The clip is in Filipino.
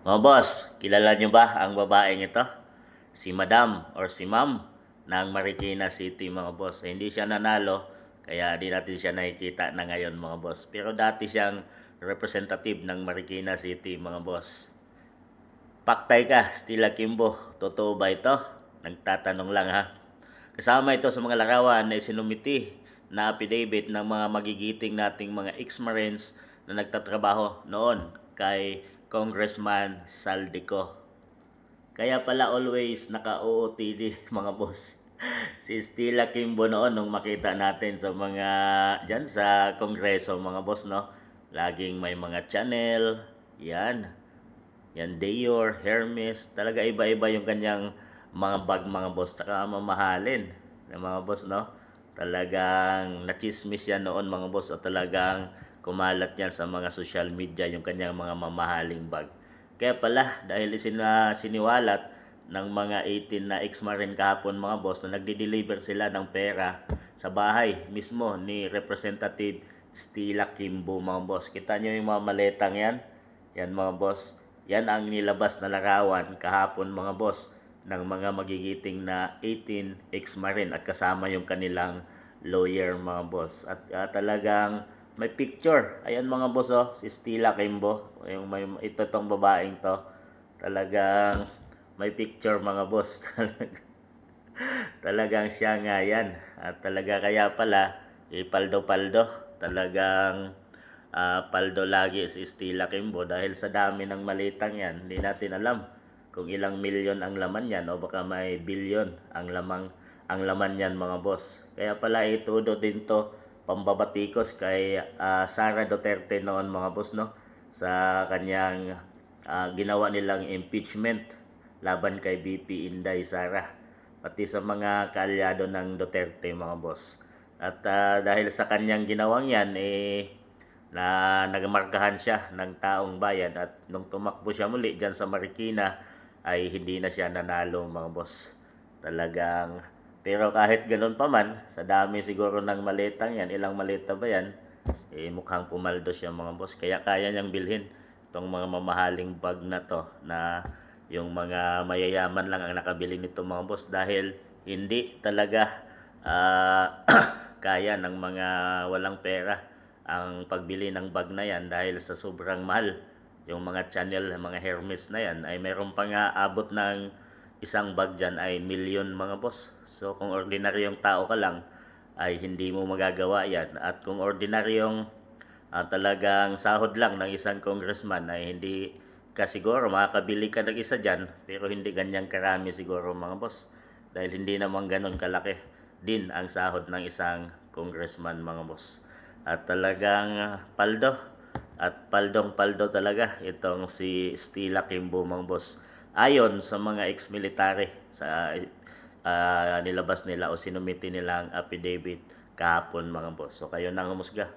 Mga boss, kilala nyo ba ang babaeng ito? Si Madam or si Ma'am ng Marikina City mga boss. Hindi siya nanalo kaya di natin siya nakikita na ngayon mga boss. Pero dati siyang representative ng Marikina City mga boss. Paktay ka, Stila Kimbo. Totoo ba ito? Nagtatanong lang ha. Kasama ito sa mga larawan na isinumiti na affidavit ng mga magigiting nating mga ex-marines na nagtatrabaho noon kay Congressman Saldico. Kaya pala always naka-OOTD mga boss. Si Stila Kimbo noon nung makita natin sa mga dyan sa kongreso mga boss no. Laging may mga channel, yan. Yan Dior, Hermes, talaga iba-iba yung kanyang mga bag mga boss. Saka mamahalin na mga boss no. Talagang nachismis yan noon mga boss o talagang kumalat yan sa mga social media yung kanyang mga mamahaling bag. Kaya pala dahil siniwalat ng mga 18 na ex-marine kahapon mga boss na nagde-deliver sila ng pera sa bahay mismo ni Representative Stila Kimbo mga boss. Kita nyo yung mga maletang yan? Yan mga boss. Yan ang nilabas na larawan kahapon mga boss ng mga magigiting na 18 ex-marine at kasama yung kanilang lawyer mga boss. At talagang may picture. Ayan mga boss oh, si Stila Kimbo. Yung ito tong babaeng to. Talagang may picture mga boss. Talagang siya nga yan. At talaga kaya pala, paldo-paldo. Talagang paldo lagi si Stila Kimbo dahil sa dami ng malitang yan. Hindi natin alam kung ilang milyon ang laman yan o baka may bilyon ang laman yan mga boss. Kaya pala itudo din to pambabatikos kay Sara Duterte noon mga boss no sa kanyang ginawa nilang impeachment laban kay BP Inday Sara pati sa mga kaalyado ng Duterte mga boss. At dahil sa kanyang ginawang yan na nagmarkahan siya ng taong bayan at nung tumakbo siya muli dyan sa Marikina ay hindi na siya nanalo mga boss. Talagang pero kahit ganoon pa man, sa dami siguro ng maletang yan, ilang maleta ba yan, mukhang pumaldo siya mga boss. Kaya kaya niyang bilhin itong mga mamahaling bag na to na yung mga mayayaman lang ang nakabili nito mga boss dahil hindi talaga kaya ng mga walang pera ang pagbili ng bag na yan dahil sa sobrang mahal. Yung mga Chanel, mga Hermes na yan ay meron pa nga abot ng isang bag dyan ay milyon mga boss. So kung ordinaryong tao ka lang ay hindi mo magagawa yan. At kung ordinaryong talagang sahod lang ng isang congressman ay hindi ka siguro makakabili ka ng isa dyan pero hindi ganyang karami siguro mga boss. Dahil hindi naman ganon kalaki din ang sahod ng isang congressman mga boss. At talagang paldo at paldong-paldo talaga itong si Stila Kimbo mga boss. Ayon sa mga ex-military sa nilabas nila o sinumiti nilang affidavit kahapon mga boss. So kayo nang humusga.